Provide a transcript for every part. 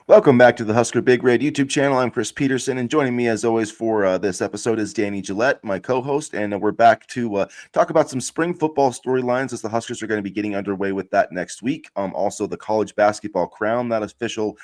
Welcome back to the Husker Big Red YouTube channel. I'm Chris Peterson, and joining me as always for this episode is Danny Gillette, my co-host, and we're back to talk about some spring football storylines as the Huskers are going to be getting underway with that next week. Also, the college basketball crown, that official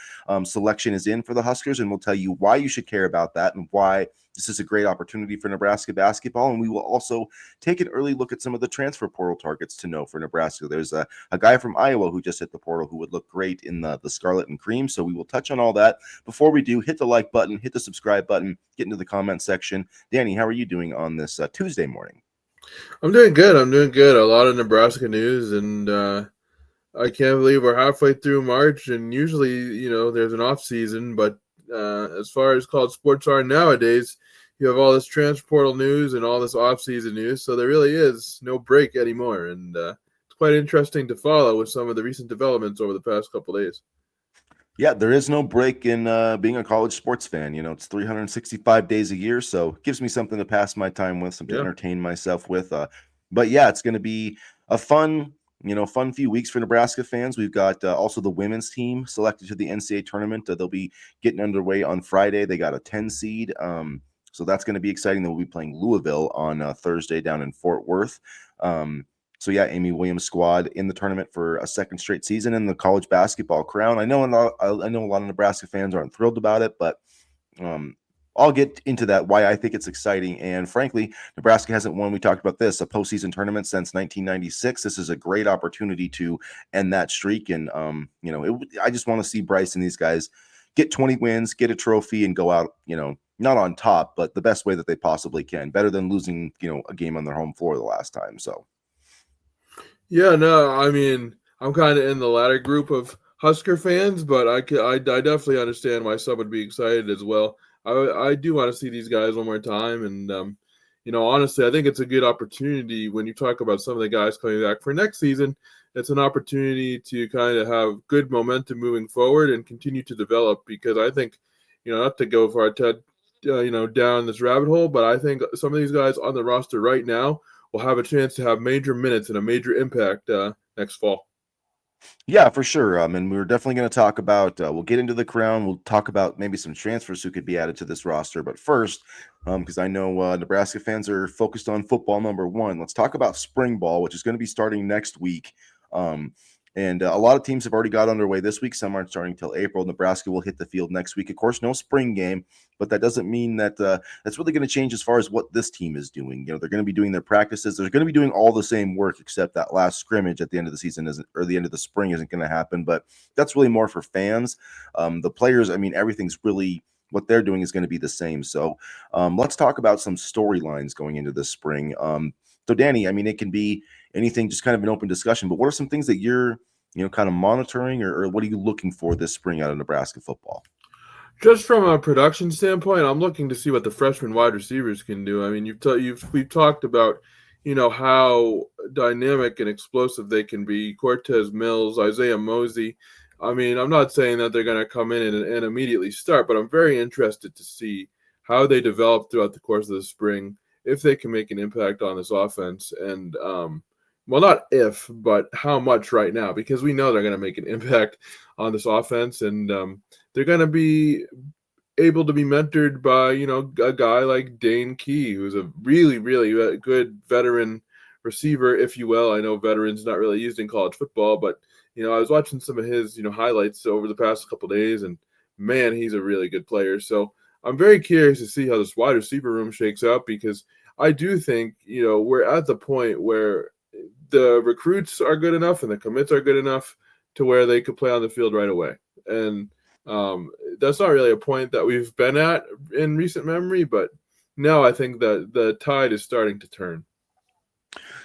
selection is in for the Huskers, and we'll tell you why you should care about that and why this is a great opportunity for Nebraska basketball. And we will also take an early look at some of the transfer portal targets to know for Nebraska. There's a guy from Iowa who just hit the portal who would look great in the scarlet and cream. So we will touch on all that. Before we do, hit the like button, hit the subscribe button, get into the comment section. Danny, how are you doing on this Tuesday morning? I'm doing good. A lot of Nebraska news, and I can't believe we're halfway through March. And usually, there's an off season, but as far as college sports are nowadays, you have all this transfer portal news and all this off season news. So there really is no break anymore, and it's quite interesting to follow with some of the recent developments over the past couple of days. Yeah, there is no break in being a college sports fan. You know, it's 365 days a year, so it gives me something to pass my time with, something to Yeah. entertain myself with. But yeah, it's going to be a fun few weeks for Nebraska fans. We've got also the women's team selected to the NCAA tournament. They'll be getting underway on Friday. They got a 10 seed, so that's going to be exciting. They'll be playing Louisville on Thursday down in Fort Worth. So yeah, Amy Williams' squad in the tournament for a second straight season in the college basketball crown. I know a lot of Nebraska fans aren't thrilled about it, but I'll get into that why I think it's exciting. And frankly, Nebraska hasn't won. We talked about this, a postseason tournament since 1996. This is a great opportunity to end that streak. And I just want to see Bryce and these guys get 20 wins, get a trophy, and go out, not on top, but the best way that they possibly can. Better than losing, a game on their home floor the last time. So. Yeah, no, I mean, I'm kind of in the latter group of Husker fans, but I definitely understand why some would be excited as well. I do want to see these guys one more time, and honestly, I think it's a good opportunity when you talk about some of the guys coming back for next season. It's an opportunity to kind of have good momentum moving forward and continue to develop. Because I think, not to go far, Ted, down this rabbit hole, but I think some of these guys on the roster right now will have a chance to have major minutes and a major impact next fall. Yeah, for sure. And we're definitely going to talk about. We'll get into the crown. We'll talk about maybe some transfers who could be added to this roster. But first, because I know Nebraska fans are focused on football number one, let's talk about spring ball, which is going to be starting next week. And a lot of teams have already got underway this week. Some aren't starting until April. Nebraska will hit the field next week. Of course, no spring game, but that doesn't mean that that's really going to change as far as what this team is doing. They're going to be doing their practices. They're going to be doing all the same work, except that last scrimmage at the end of the season isn't, or the end of the spring isn't going to happen. But that's really more for fans. The players, I mean, everything's really what they're doing is going to be the same. So let's talk about some storylines going into this spring. So Danny, I mean, it can be anything, just kind of an open discussion, but what are some things that you're, kind of monitoring or what are you looking for this spring out of Nebraska football? Just from a production standpoint, I'm looking to see what the freshman wide receivers can do. I mean, we've talked about, how dynamic and explosive they can be. Cortez Mills, Isaiah Mosey. I mean, I'm not saying that they're going to come in and immediately start, but I'm very interested to see how they develop throughout the course of the spring, if they can make an impact on this offense. And, well, not if, but how much right now, because we know they're going to make an impact on this offense. And they're going to be able to be mentored by, a guy like Dane Key, who's a really, really good veteran receiver, if you will. I know veterans not really used in college football, but, I was watching some of his, highlights over the past couple of days, and man, he's a really good player. So I'm very curious to see how this wide receiver room shakes out, because I do think, we're at the point where the recruits are good enough and the commits are good enough to where they could play on the field right away. And that's not really a point that we've been at in recent memory, but now I think that the tide is starting to turn.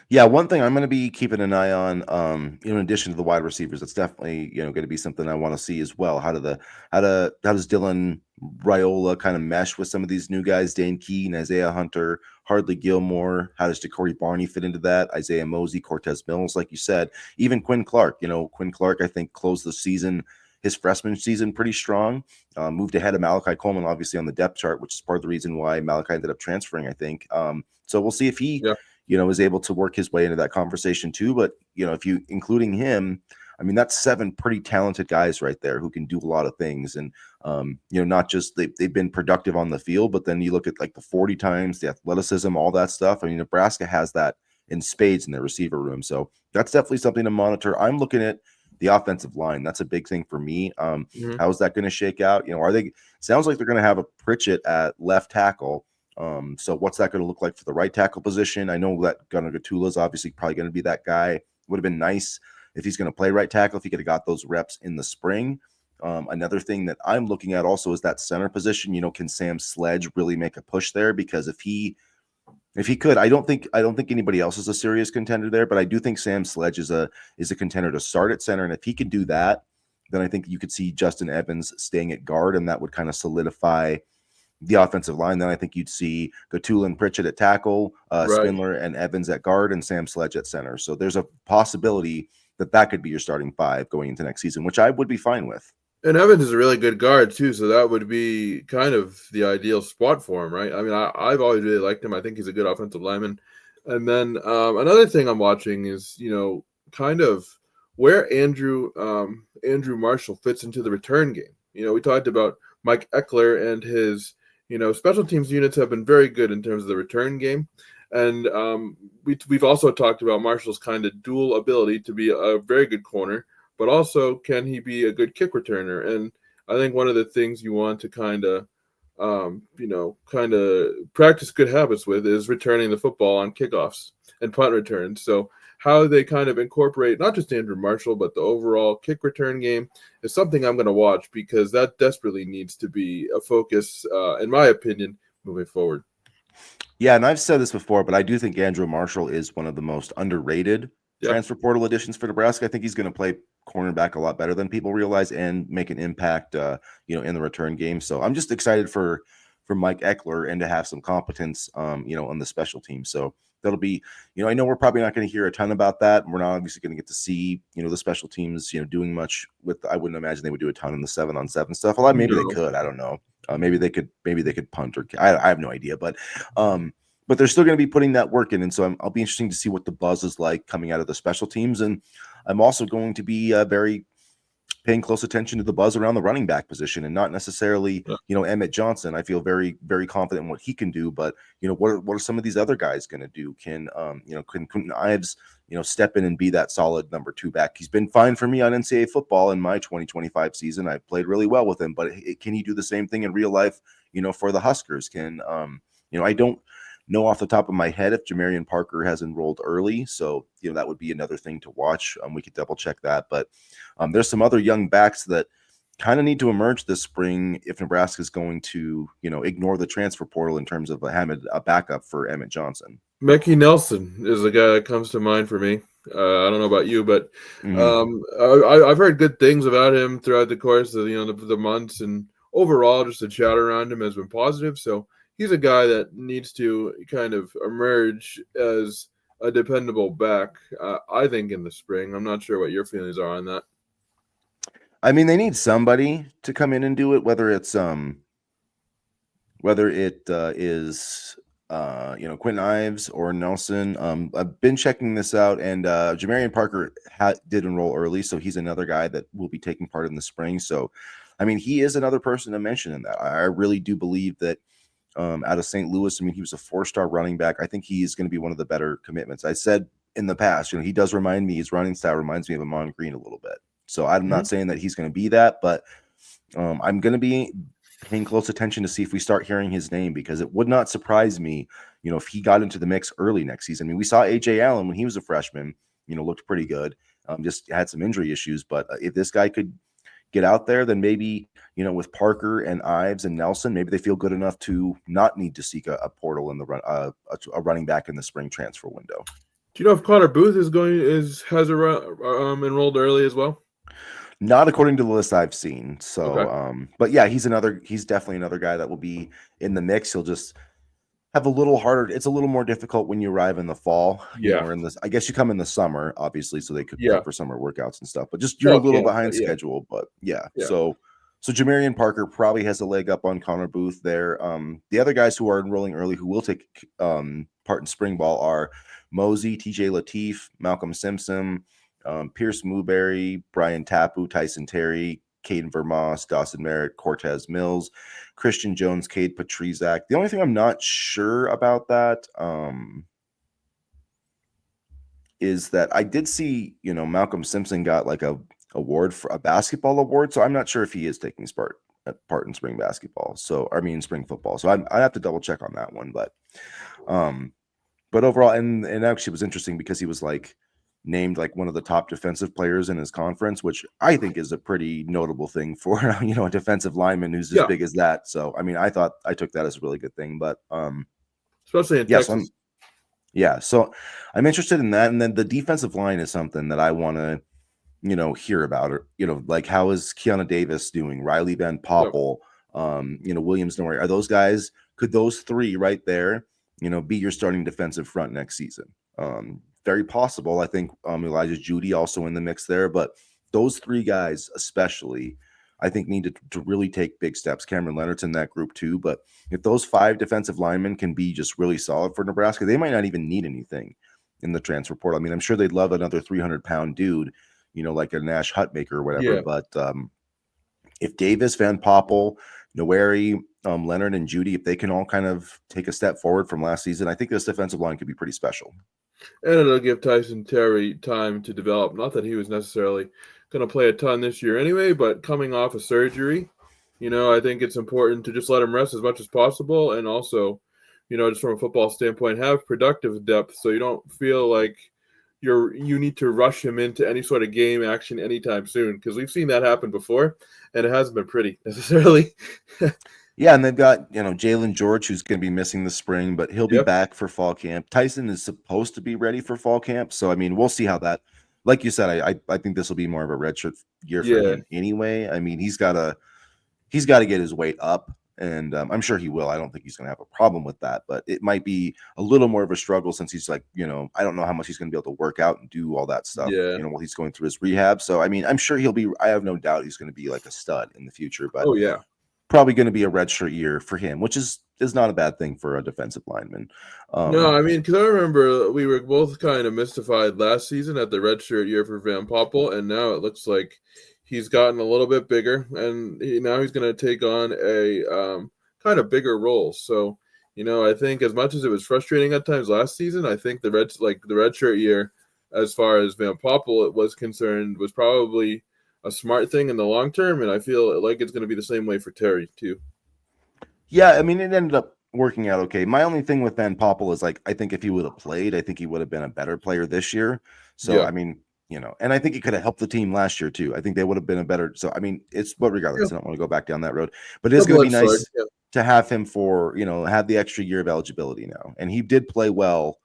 Yeah, one thing I'm going to be keeping an eye on, in addition to the wide receivers, it's definitely going to be something I want to see as well. How does Dylan Raiola kind of mesh with some of these new guys, Dane Keene, Isaiah Hunter, Hardly Gilmore? How does Ja'Cory Barney fit into that? Isaiah Mosey, Cortez Mills, like you said, even Quinn Clark. Quinn Clark, I think, closed the season, his freshman season, pretty strong. Moved ahead of Malachi Coleman, obviously on the depth chart, which is part of the reason why Malachi ended up transferring, I think. So we'll see if he. Yeah. Is able to work his way into that conversation too. But, if you including him, I mean, that's 7 pretty talented guys right there who can do a lot of things. And, not just they've been productive on the field, but then you look at like the 40 times, the athleticism, all that stuff. I mean, Nebraska has that in spades in their receiver room. So that's definitely something to monitor. I'm looking at the offensive line. That's a big thing for me. Mhm. How is that going to shake out? Are they, sounds like they're going to have a Pritchett at left tackle. So what's that going to look like for the right tackle position? I know that Gunnar Gatula is obviously probably going to be that guy. Would have been nice if he's going to play right tackle, if he could have got those reps in the spring. Another thing that I'm looking at also is that center position. Can Sam Sledge really make a push there? Because if he could, I don't think anybody else is a serious contender there, but I do think Sam Sledge is a contender to start at center. And if he can do that, then I think you could see Justin Evans staying at guard, and that would kind of solidify the offensive line. Then I think you'd see Gatula and Pritchett at tackle, Right. Spindler and Evans at guard, and Sam Sledge at center. So there's a possibility that could be your starting 5 going into next season, which I would be fine with. And Evans is a really good guard too, so that would be kind of the ideal spot for him, right? I mean, I've always really liked him. I think he's a good offensive lineman. And then another thing I'm watching is, kind of where Andrew Marshall fits into the return game. We talked about Mike Eckler and his, special teams units have been very good in terms of the return game. And we've also talked about Marshall's kind of dual ability to be a very good corner, but also can he be a good kick returner? And I think one of the things you want to kind of practice good habits with is returning the football on kickoffs and punt returns. So how they kind of incorporate not just Andrew Marshall, but the overall kick return game is something I'm going to watch, because that desperately needs to be a focus, in my opinion, moving forward. Yeah, and I've said this before, but I do think Andrew Marshall is one of the most underrated Yeah. transfer portal additions for Nebraska. I think he's going to play cornerback a lot better than people realize and make an impact, in the return game. So I'm just excited for Mike Eckler and to have some competence, on the special team. So that'll be, I know we're probably not going to hear a ton about that. We're not obviously going to get to see, the special teams, doing much with. I wouldn't imagine they would do a ton in the 7-on-7 stuff. Well, maybe they No. could. I don't know. Maybe they could punt, or I have no idea, but they're still going to be putting that work in. And so I'll be interesting to see what the buzz is like coming out of the special teams. And I'm also going to be very paying close attention to the buzz around the running back position, and not necessarily, Emmett Johnson. I feel very, very confident in what he can do, but, what are some of these other guys going to do? Can Quentin Ives, step in and be that solid number 2 back? He's been fine for me on NCAA football in my 2025 season. I played really well with him, but can he do the same thing in real life, for the Huskers? I don't know off the top of my head if Jamarian Parker has enrolled early. So, that would be another thing to watch. We could double check that. But there's some other young backs that kind of need to emerge this spring if Nebraska is going to, ignore the transfer portal in terms of a backup for Emmett Johnson. Mickey Nelson is the guy that comes to mind for me. I don't know about you, but I've heard good things about him throughout the course of the months, and overall, just the chat around him has been positive. So he's a guy that needs to kind of emerge as a dependable back, I think, in the spring. I'm not sure what your feelings are on that. I mean, they need somebody to come in and do it, whether it is Quentin Ives or Nelson. I've been checking this out, and Jamarian Parker did enroll early, so he's another guy that will be taking part in the spring. So, I mean, he is another person to mention in that. I really do believe that out of St. Louis, I mean, he was a 4-star running back. I think he's going to be one of the better commitments. I said in the past, he does remind me, his running style reminds me of Amon Green a little bit. So I'm not saying that he's going to be that, but I'm going to be paying close attention to see if we start hearing his name, because it would not surprise me, if he got into the mix early next season. I mean, we saw A.J. Allen when he was a freshman, looked pretty good, just had some injury issues. But if this guy could get out there, then maybe, with Parker and Ives and Nelson, maybe they feel good enough to not need to seek a portal in the run, a running back in the spring transfer window. Do you know if Connor Booth has enrolled early as well? Not according to the list I've seen. So, Okay. But yeah, he's definitely another guy that will be in the mix. He'll just have a little harder. It's a little more difficult when you arrive in the fall, Yeah. or I guess you come in the summer, obviously, so they could Yeah. prep for summer workouts and stuff, but just you're a little behind Yeah. schedule. But yeah. Yeah. So Jamarian Parker probably has a leg up on Connor Booth there. The other guys who are enrolling early who will take part in spring ball are Mosey, TJ Lateef, Malcolm Simpson, Pierce Mooberry, Brian Tapu, Tyson Terry, Caden Vermoss, Dawson Merritt, Cortez Mills, Christian Jones, Cade Patrizak. The only thing I'm not sure about that is that I did see, Malcolm Simpson got like a award for a basketball award. So I'm not sure if he is taking part in spring basketball. So, I mean, spring football. So I have to double check on that one. But overall, and actually it was interesting because he was like named like one of the top defensive players in his conference, which I think is a pretty notable thing for, a defensive lineman who's as Yeah, big as that. So, I mean, I took that as a really good thing, but, especially in yeah, so Texas. so I'm interested in that. And then the defensive line is something that I want to, hear about, or, like how is Kiana Davis doing? Riley Van Yep. Poppel, Williams Norrie. Are those guys, could those three right there, be your starting defensive front next season? Very possible. I think Elijah Judy also in the mix there, but those three guys especially, I think need to really take big steps. Cameron Leonard's in that group too, but if those 5 defensive linemen can be just really solid for Nebraska, they might not even need anything in the transfer portal. I mean, I'm sure they'd love another 300-pound dude, like a Nash Hutmaker or whatever. Yeah. But if Davis, Van Poppel, Noeri, Leonard, and Judy, if they can all kind of take a step forward from last season, I think this defensive line could be pretty special. And it'll give Tyson Terry time to develop. Not that he was necessarily going to play a ton this year anyway, but coming off a surgery, I think it's important to just let him rest as much as possible. And also, just from a football standpoint, have productive depth so you don't feel like you need to rush him into any sort of game action anytime soon, because we've seen that happen before, and it hasn't been pretty necessarily. Yeah, and they've got, Jalen George, who's going to be missing the spring, but he'll be Yep. back for fall camp. Tyson is supposed to be ready for fall camp. So, I mean, we'll see how that, like you said, I think this will be more of a redshirt year for Yeah. him anyway. I mean, he's got to get his weight up, and I'm sure he will. I don't think he's going to have a problem with that, but it might be a little more of a struggle since he's like, I don't know how much he's going to be able to work out and do all that stuff, Yeah. while he's going through his rehab. So, I mean, I'm sure I have no doubt he's going to be like a stud in the future, but Oh, yeah. probably going to be a redshirt year for him, which is not a bad thing for a defensive lineman. No, I mean, because I remember we were both kind of mystified last season at the redshirt year for Van Poppel, and now it looks like he's gotten a little bit bigger, and now he's going to take on a kind of bigger role. So, I think as much as it was frustrating at times last season, I think the redshirt year, as far as Van Poppel was concerned, was probably a smart thing in the long term, and I feel like it's going to be the same way for Terry too. Yeah, I mean, it ended up working out okay. My only thing with Van Poppel is like, I think if he would have played, I think he would have been a better player this year. So, Yeah. I mean, and I think he could have helped the team last year too. I think they would have been a better. So, I mean, but regardless, I don't want to go back down that road. But it is going to be Double-edged sword. nice Yeah. to have him for, have the extra year of eligibility now. And he did play well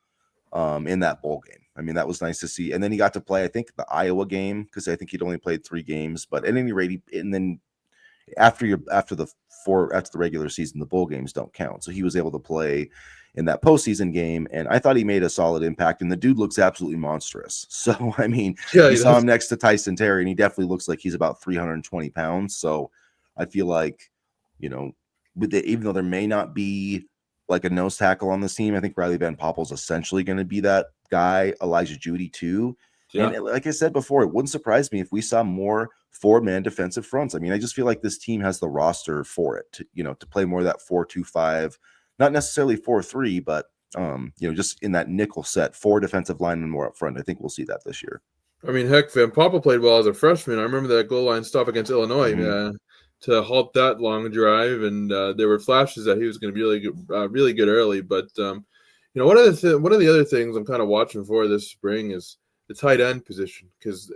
in that bowl game. I mean, that was nice to see. And then he got to play, I think, the Iowa game because I think he'd only played 3 games. But at any rate, and then after the regular season, the bowl games don't count. So he was able to play in that postseason game, and I thought he made a solid impact. And the dude looks absolutely monstrous. So I mean, Yeah, you he saw does. him next to Tyson Terry, and he definitely looks like he's about 320 pounds. So I feel like, even though there may not be like a nose tackle on this team, I think Riley Van Poppel's essentially going to be that guy. Elijah Judy too. Yeah. And like I said before, it wouldn't surprise me if we saw more 4-man defensive fronts. I mean, I just feel like this team has the roster for it to play more of that 4-2-5, not necessarily 4-3, but just in that nickel set, 4 defensive linemen more up front. I think we'll see that this year. I mean, heck, Van Poppel played well as a freshman. I remember that goal line stop against Illinois to halt that long drive, and there were flashes that he was going to be really good early. But one of the other things I'm kind of watching for this spring is the tight end position, because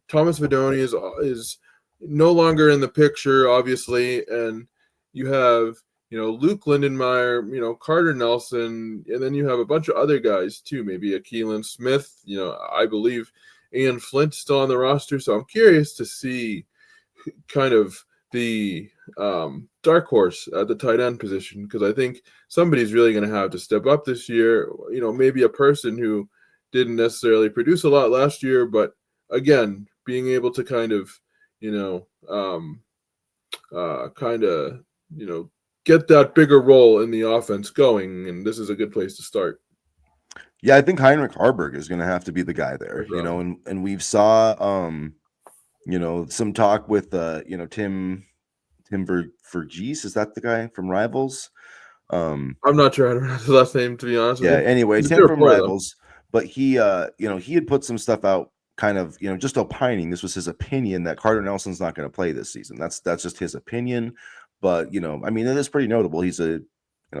Thomas Vidoni is no longer in the picture, obviously, and you have Luke Lindenmeyer, Carter Nelson, and then you have a bunch of other guys too, maybe a Keelan Smith, I believe Ian Flint's still on the roster. So I'm curious to see kind of the dark horse at the tight end position, because I think somebody's really going to have to step up this year. Maybe a person who didn't necessarily produce a lot last year, but again, being able to kind of, get that bigger role in the offense going. And this is a good place to start. Yeah, I think Heinrich Harburg is going to have to be the guy there, So, and we've saw, some talk with, Tim Vergees. Is that the guy from Rivals? Um, I'm not sure how to pronounce his last name, to be honest with yeah. you. Anyway, He's a Tim good from player, though. Rivals, but he had put some stuff out, kind of, just opining. This was his opinion that Carter Nelson's not going to play this season. That's just his opinion, but I mean, it is pretty notable. He's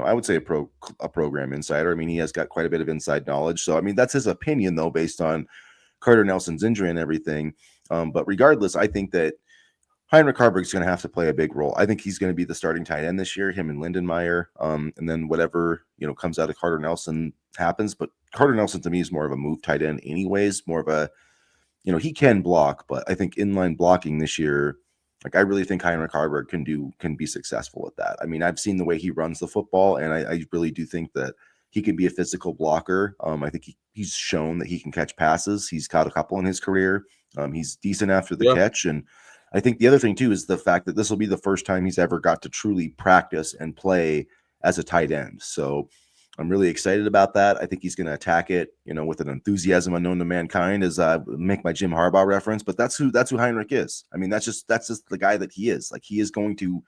I would say a program insider. I mean, he has got quite a bit of inside knowledge. So I mean, that's his opinion though, based on Carter Nelson's injury and everything. But regardless, I think that Heinrich Harburg's going to have to play a big role. I think he's going to be the starting tight end this year, him and Lindenmeyer. And then whatever, comes out of Carter Nelson happens. But Carter Nelson to me is more of a move tight end anyways, more of a, he can block, but I think inline blocking this year, like I really think Heinrich Harburg can be successful at that. I mean, I've seen the way he runs the football, and I really do think that he can be a physical blocker. I think he's shown that he can catch passes. He's caught a couple in his career. He's decent after the Yeah. catch, and I think the other thing too is the fact that this will be the first time he's ever got to truly practice and play as a tight end. So I'm really excited about that. I think he's going to attack it, with an enthusiasm unknown to mankind, as I make my Jim Harbaugh reference. But that's who Heinrich is. I mean, that's just the guy that he is. Like, he is going to,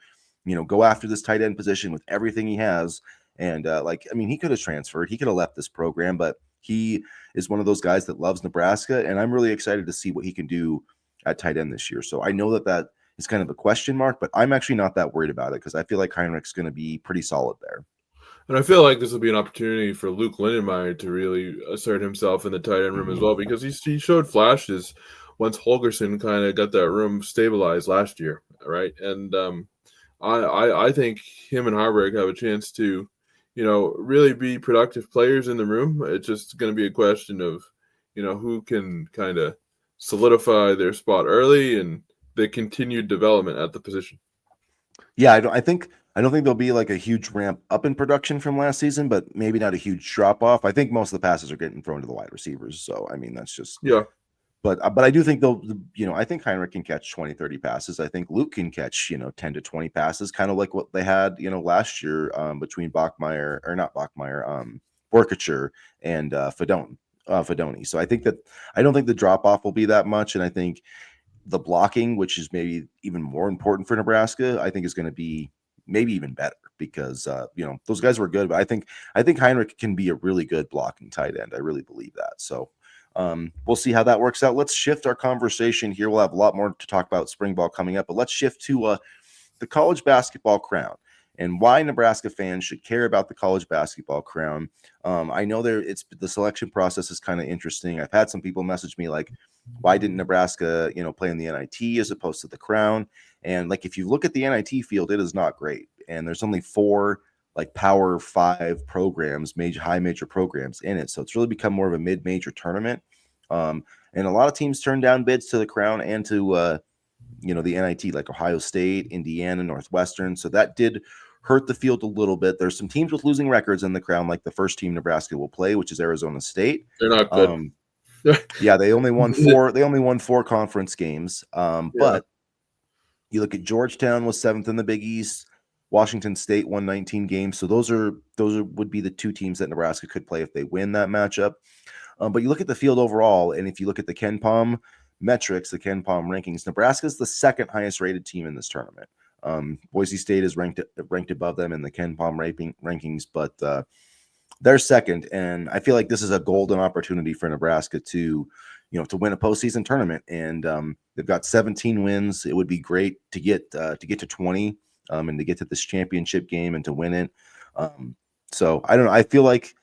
go after this tight end position with everything he has. And I mean, he could have transferred, he could have left this program, but he is one of those guys that loves Nebraska, and I'm really excited to see what he can do at tight end this year. So I know that is kind of a question mark, but I'm actually not that worried about it because I feel like Heinrich's going to be pretty solid there. And I feel like this will be an opportunity for Luke Lindenmeyer to really assert himself in the tight end room as well, because he showed flashes once Holgerson kind of got that room stabilized last year, right? And I think him and Harburg have a chance to, really be productive players in the room. It's just going to be a question of, who can kind of solidify their spot early and the continued development at the position. Yeah, I don't think there'll be like a huge ramp up in production from last season, but maybe not a huge drop off. I think most of the passes are getting thrown to the wide receivers. So I mean, that's just, Yeah. but I do think I think Heinrich can catch 20, 30 passes. I think Luke can catch, 10 to 20 passes, kind of like what they had, last year, between Bachmeyer, or not Bachmeyer, Borkacher and Fedoni. So I don't think the drop off will be that much. And I think the blocking, which is maybe even more important for Nebraska, I think is going to be maybe even better, because those guys were good, but I think Heinrich can be a really good blocking tight end. I really believe that. So we'll see how that works out. Let's shift our conversation here. We'll have a lot more to talk about spring ball coming up, but let's shift to the college basketball crown and why Nebraska fans should care about the college basketball crown. I know the selection process is kind of interesting. I've had some people message me like, why didn't Nebraska, play in the NIT as opposed to the crown? And like, if you look at the NIT field, it is not great. And there's only 4 like Power 5 programs, high major programs in it. So it's really become more of a mid-major tournament. And a lot of teams turn down bids to the crown and to the NIT, like Ohio State, Indiana, Northwestern. So that did hurt the field a little bit. There's some teams with losing records in the crown, like the first team Nebraska will play, which is Arizona State. They're not good. Yeah, they only won 4 conference games. Yeah. But you look at Georgetown was 7th in the Big East. Washington State won 19 games. So those would be the 2 teams that Nebraska could play if they win that matchup. But you look at the field overall, and if you look at the KenPom metrics, the KenPom rankings, Nebraska is the 2nd highest rated team in this tournament. Boise State is ranked above them in the KenPom rankings, but they're 2nd, and I feel like this is a golden opportunity for Nebraska to win a postseason tournament. And they've got 17 wins. It would be great to get to 20, and to get to this championship game and to win it. So I don't know. I feel like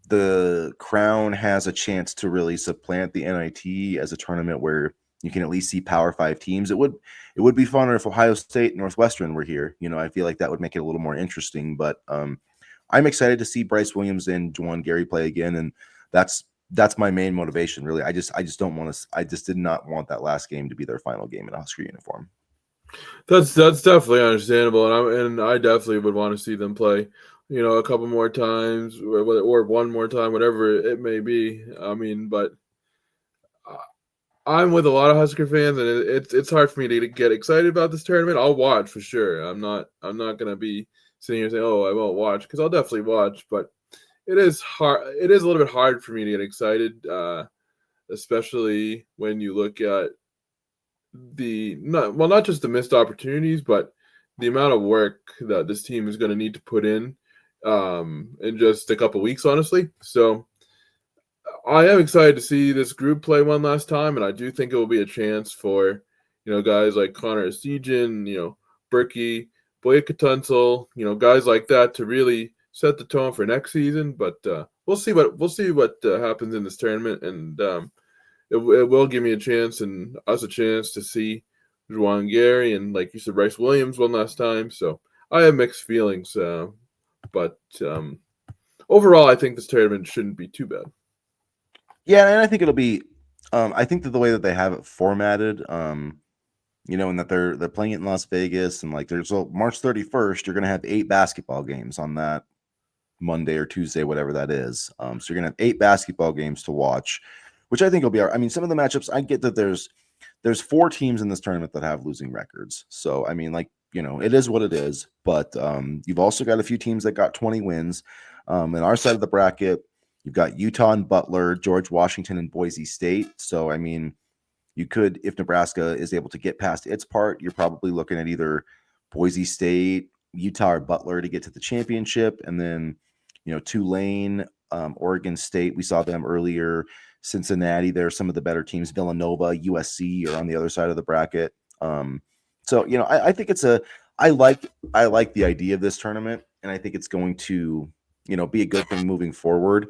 the crown has a chance to really supplant the NIT as a tournament where you can at least see Power 5 teams. It would be funner if Ohio State and Northwestern were here. I feel like that would make it a little more interesting. But I'm excited to see Bryce Williams and Juwan Gary play again, and that's my main motivation. Really, I just did not want that last game to be their final game in a Husker uniform. That's definitely understandable, and I definitely would want to see them play, a couple more times, or one more time, whatever it may be. I mean, but I'm with a lot of Husker fans, and it's hard for me to get excited about this tournament. I'll watch for sure. I'm not gonna be sitting here saying, "Oh, I won't watch," because I'll definitely watch. But it is hard. It is a little bit hard for me to get excited, especially when you look at not just the missed opportunities, but the amount of work that this team is going to need to put in just a couple weeks, honestly. So I am excited to see this group play one last time, and I do think it will be a chance for guys like Connor Essegian, Berkey, Boyka Tunsil, guys like that to really set the tone for next season. But we'll see what happens in this tournament, and it will give me a chance and us a chance to see Juwan Gary and, like you said, Bryce Williams one last time. So I have mixed feelings, but overall, I think this tournament shouldn't be too bad. Yeah, and I think it'll be. I think that the way that they have it formatted, and that they're playing it in Las Vegas, and like there's March 31st, you're gonna have 8 basketball games on that Monday or Tuesday, whatever that is. So you're gonna have 8 basketball games to watch, which I think will be. I mean, some of the matchups, I get that there's 4 teams in this tournament that have losing records. So I mean, like it is what it is. But you've also got a few teams that got 20 wins. In our side of the bracket, you've got Utah and Butler, George Washington and Boise State. So I mean, you could, if Nebraska is able to get past its part, you're probably looking at either Boise State, Utah, or Butler to get to the championship, and then Tulane, Oregon State. We saw them earlier. Cincinnati, they're some of the better teams. Villanova, USC are on the other side of the bracket. So I think I like the idea of this tournament, and I think it's going to be a good thing moving forward.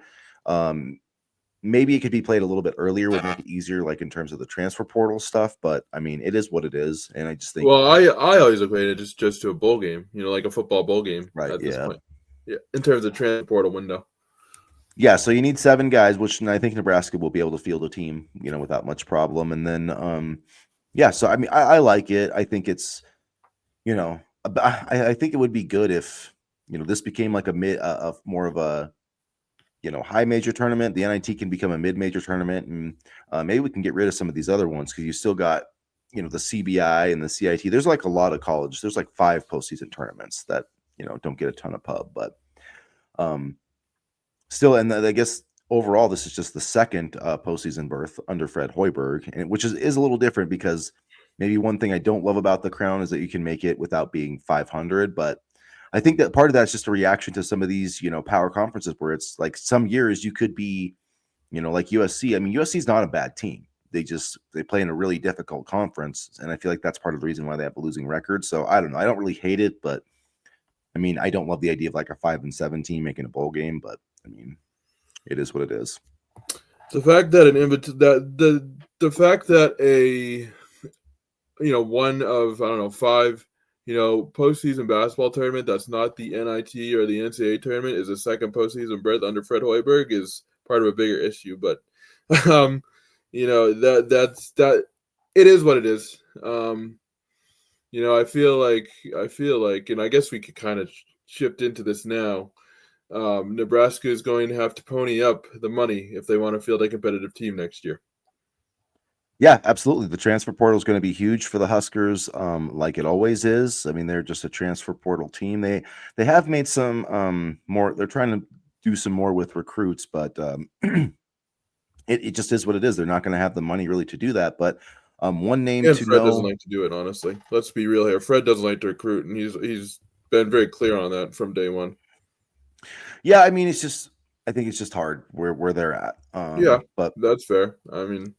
Maybe it could be played a little bit earlier, would make it easier, like in terms of the transfer portal stuff. But I mean, it is what it is, and I just think. Well, I always equate it just to a bowl game, like a football bowl game Right, at this yeah. point. Yeah, in terms of transfer portal window. Yeah, so you need 7 guys, which I think Nebraska will be able to field a team, without much problem. And then, yeah, so I mean, I like it. I think it's, I think it would be good if, this became like a more of a, high major tournament. The NIT can become a mid-major tournament, and maybe we can get rid of some of these other ones because you still got, the CBI and the CIT. There's like a lot of college. There's like 5 postseason tournaments that don't get a ton of pub, but still, and I guess overall, this is just the second postseason berth under Fred Hoiberg, and which is a little different because maybe one thing I don't love about the Crown is that you can make it without being 500, but I think that part of that's just a reaction to some of these, power conferences where it's like some years you could be, like USC. I mean, USC is not a bad team. They play in a really difficult conference, and I feel like that's part of the reason why they have a losing record. So I don't know. I don't really hate it, but I mean, I don't love the idea of like a 5-7 team making a bowl game, but I mean, it is what it is. The fact that the fact that a one of, I don't know, 5 postseason basketball tournament that's not the NIT or the NCAA tournament is a second postseason berth under Fred Hoiberg is part of a bigger issue. But that's it is what it is. I feel like, and I guess we could kind of shift into this now. Nebraska is going to have to pony up the money if they want to field a competitive team next year. Yeah, absolutely. The transfer portal is going to be huge for the Huskers, like it always is. I mean, they're just a transfer portal team. They have made some more. They're trying to do some more with recruits, but it just is what it is. They're not going to have the money really to do that. But one name and to Fred know. doesn't like to do it, honestly. Let's be real here. Fred doesn't like to recruit, and he's been very clear on that from day one. Yeah, I mean, I think it's just hard where they're at. Yeah, but that's fair. I mean,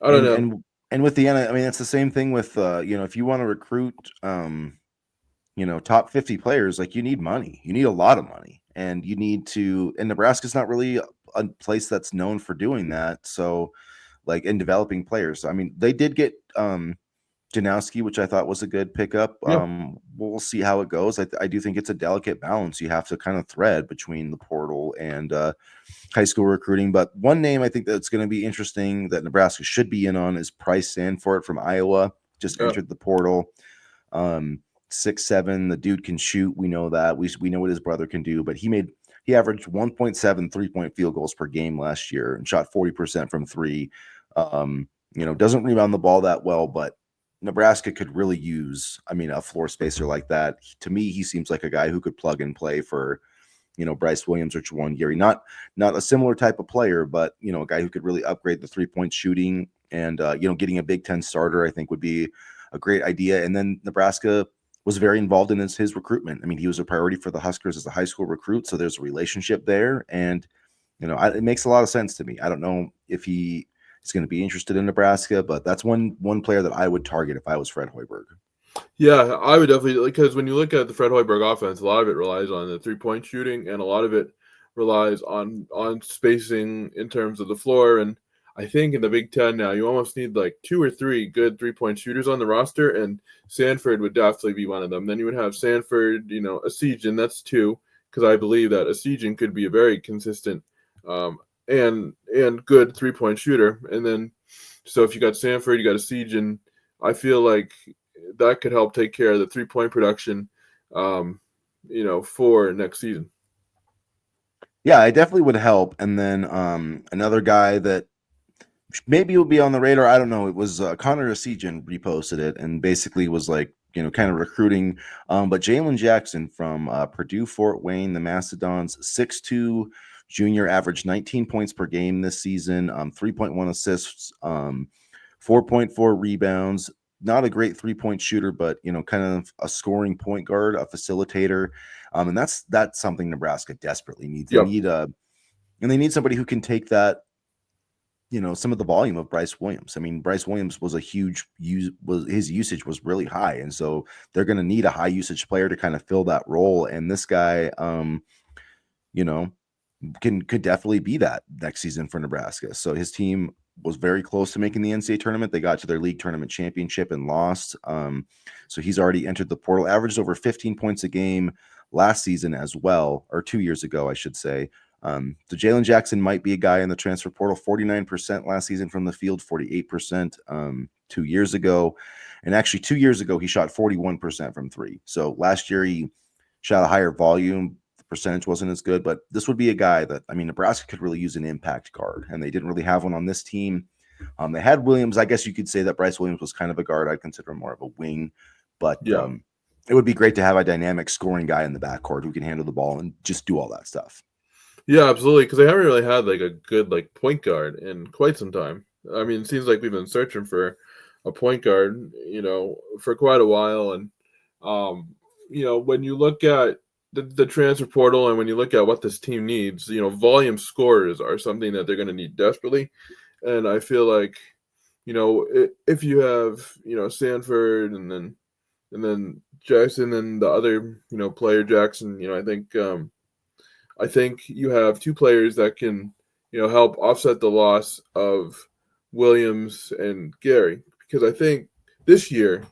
I don't know. And with the I mean, it's the same thing with if you want to recruit top 50 players, like you need money. You need a lot of money, and you need to. And Nebraska's not really a place that's known for doing that. So, like in developing players, I mean, they did get Janowski, which I thought was a good pickup. Yeah. We'll see how it goes. I do think it's a delicate balance you have to kind of thread between the portal and high school recruiting. But one name I think that's going to be interesting that Nebraska should be in on is Price Sanford from Iowa. Just entered the portal. 6'7", the dude can shoot. We know that. We know what his brother can do, but he averaged 1.7 3-point field goals per game last year and shot 40% from 3. Doesn't rebound the ball that well, but Nebraska could really use, a floor spacer like that. To me, he seems like a guy who could plug and play for, Bryce Williams or Juwan Gary. Not a similar type of player, but a guy who could really upgrade the 3-point shooting, and getting a Big Ten starter I think would be a great idea. And then Nebraska was very involved in his recruitment. I mean, he was a priority for the Huskers as a high school recruit, so there's a relationship there, and it makes a lot of sense to me. I don't know if he is going to be interested in Nebraska, but that's one player that I would target if I was Fred Hoiberg. Yeah, I would definitely, because when you look at the Fred Hoiberg offense, a lot of it relies on the 3-point shooting, and a lot of it relies on spacing in terms of the floor. And I think in the Big Ten now, you almost need like 2 or 3 good 3-point shooters on the roster, and Sanford would definitely be one of them. Then you would have Sanford, Asijan, that's 2, because I believe that Asijan could be a very consistent and good 3-point shooter. And then, so if you got Sanford, you got Asijan, I feel like that could help take care of the 3-point production, for next season. Yeah, it definitely would help. And then another guy that maybe will be on the radar, I don't know, it was Connor Asijan reposted it and basically was like, kind of recruiting. But Jalen Jackson from Purdue Fort Wayne, the Mastodons, 6'2", junior, averaged 19 points per game this season, 3.1 assists, 4.4 rebounds. Not a great 3-point shooter, but kind of a scoring point guard, a facilitator, and that's something Nebraska desperately needs. They need somebody who can take that, some of the volume of Bryce Williams. I mean, Bryce Williams was his usage was really high, and so they're going to need a high usage player to kind of fill that role. And this guy, could definitely be that next season for Nebraska. So his team was very close to making the NCAA tournament. They got to their league tournament championship and lost. So he's already entered the portal, averaged over 15 points a game last season as well, or 2 years ago, I should say. So Jalen Jackson might be a guy in the transfer portal. 49% last season from the field, 48% 2 years ago. And actually 2 years ago, he shot 41% from 3. So last year he shot a higher volume. Percentage wasn't as good, but this would be a guy that, I mean, Nebraska could really use an impact guard, and they didn't really have one on this team. They had Williams. I guess you could say that Bryce Williams was kind of a guard. I'd consider him more of a wing, but it would be great to have a dynamic scoring guy in the backcourt who can handle the ball and just do all that stuff. Yeah, absolutely, because they haven't really had like a good point guard in quite some time. I mean, it seems like we've been searching for a point guard, for quite a while. And, when you look at the transfer portal, and when you look at what this team needs, volume scorers are something that they're going to need desperately. And I feel like, if you have, Sanford and then Jackson and the other, player Jackson, I think you have 2 players that can, help offset the loss of Williams and Gary, because I think this year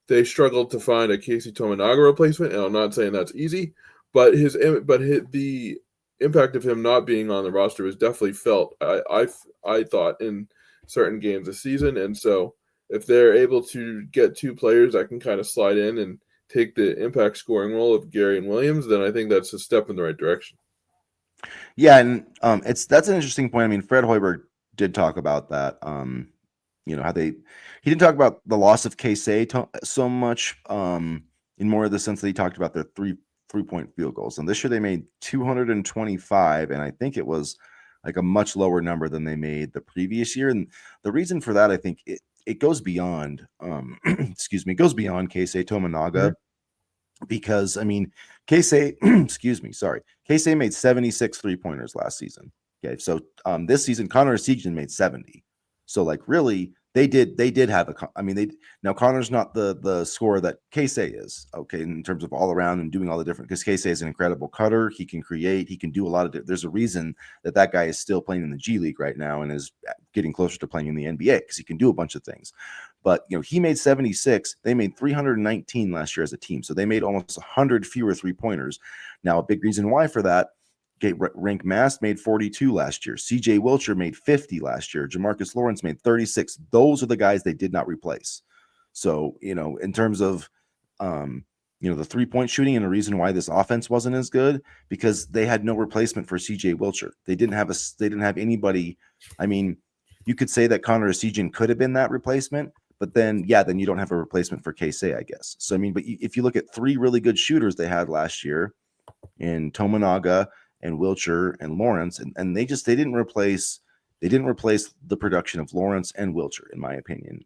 they struggled to find a Casey Tominaga replacement, and I'm not saying that's easy, but the impact of him not being on the roster was definitely felt. I thought in certain games this season, and so if they're able to get 2 players that can kind of slide in and take the impact scoring role of Gary and Williams, then I think that's a step in the right direction. Yeah, and that's an interesting point. I mean, Fred Hoiberg did talk about that. How he didn't talk about the loss of K-Say so much, in more of the sense that he talked about their three-point field goals. And this year they made 225, and I think it was like a much lower number than they made the previous year. And the reason for that, I think it goes beyond, it goes beyond K-Say Tominaga. Mm-hmm. Because, I mean, K-Say, K-Say made 76 3-pointers last season. Okay, so this season, Connor Asijan made 70. So, like, really, they did have now Connor's not the scorer that K-Say is, okay, in terms of all around and doing all the different, because K-Say is an incredible cutter. He can create, he can do a lot of, there's a reason that guy is still playing in the G League right now and is getting closer to playing in the NBA, because he can do a bunch of things. But, he made 76. They made 319 last year as a team. So they made almost 100 fewer 3-pointers. Now, a big reason why for that, Rink Mast made 42 last year. CJ Wilcher made 50 last year. Jamarcus Lawrence made 36. Those are the guys they did not replace. So, in terms of, the 3-point shooting, and the reason why this offense wasn't as good, because they had no replacement for CJ Wilcher. They didn't have anybody. I mean, you could say that Connor Asijan could have been that replacement, but then you don't have a replacement for K-Say, I guess. So, I mean, but if you look at 3 really good shooters they had last year, in Tominaga and Wilcher and Lawrence, and they didn't replace the production of Lawrence and Wilcher, in my opinion.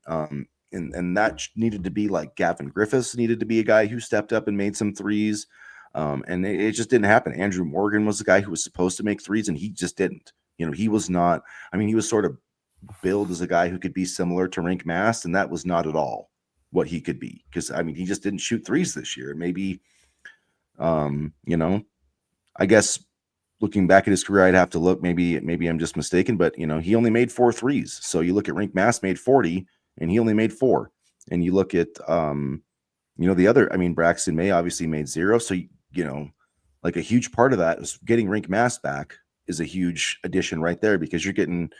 And that needed to be like Gavin Griffiths needed to be a guy who stepped up and made some threes. And it just didn't happen. Andrew Morgan was the guy who was supposed to make threes, and he just didn't. He was not. I mean, he was sort of billed as a guy who could be similar to Rink Mast, and that was not at all what he could be. Because I mean, he just didn't shoot threes this year. Maybe, I guess looking back at his career, I'd have to look. Maybe I'm just mistaken, but he only made 4 threes. So you look at Rink Mast made 40, and he only made 4. And you look at the other. I mean, Braxton May obviously made 0. So like a huge part of that is getting Rink Mast back is a huge addition right there, because you're getting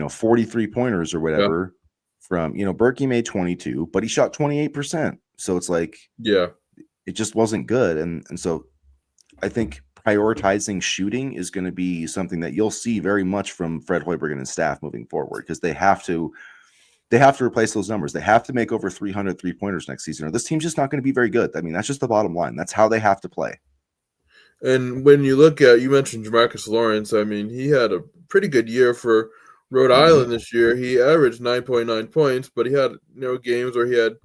43 pointers or whatever from Berkey made 22, but he shot 28%. So it's like it just wasn't good, and so I think prioritizing shooting is going to be something that you'll see very much from Fred Hoiberg and his staff moving forward, because they have to replace those numbers. They have to make over 300 3-pointers next season, or this team's just not going to be very good. I mean, that's just the bottom line. That's how they have to play. And when you look at, you mentioned Jamarcus Lawrence, I mean, he had a pretty good year for Rhode Island this year. He averaged 9.9 points, but he had games where he had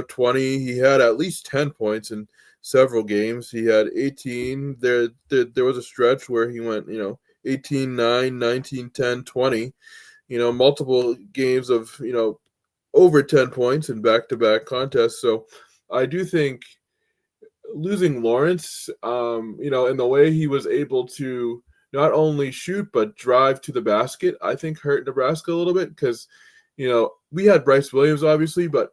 20. He had at least 10 points in several games. He had 18. There was a stretch where he went 18, 9, 19, 10, 20. Multiple games of over 10 points in back-to-back contests. So I do think losing Lawrence, and the way he was able to not only shoot but drive to the basket, I think hurt Nebraska a little bit, because we had Bryce Williams obviously, but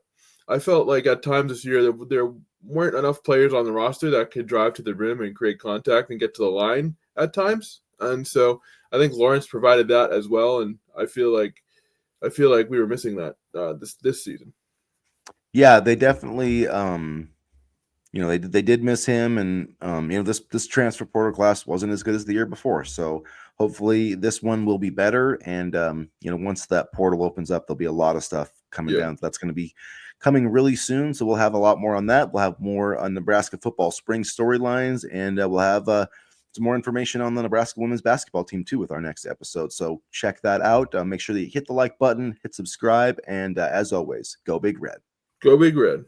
I felt like at times this year there weren't enough players on the roster that could drive to the rim and create contact and get to the line at times. And so I think Lawrence provided that as well, and I feel like we were missing that this season. Yeah, they definitely they did miss him, and this transfer portal class wasn't as good as the year before. So hopefully this one will be better, and once that portal opens up, there'll be a lot of stuff coming down. That's going to be coming really soon. So we'll have a lot more on that. We'll have more on Nebraska football spring storylines, and we'll have some more information on the Nebraska women's basketball team too with our next episode. So check that out. Make sure that you hit the like button, hit subscribe, and as always, go Big Red. Go Big Red.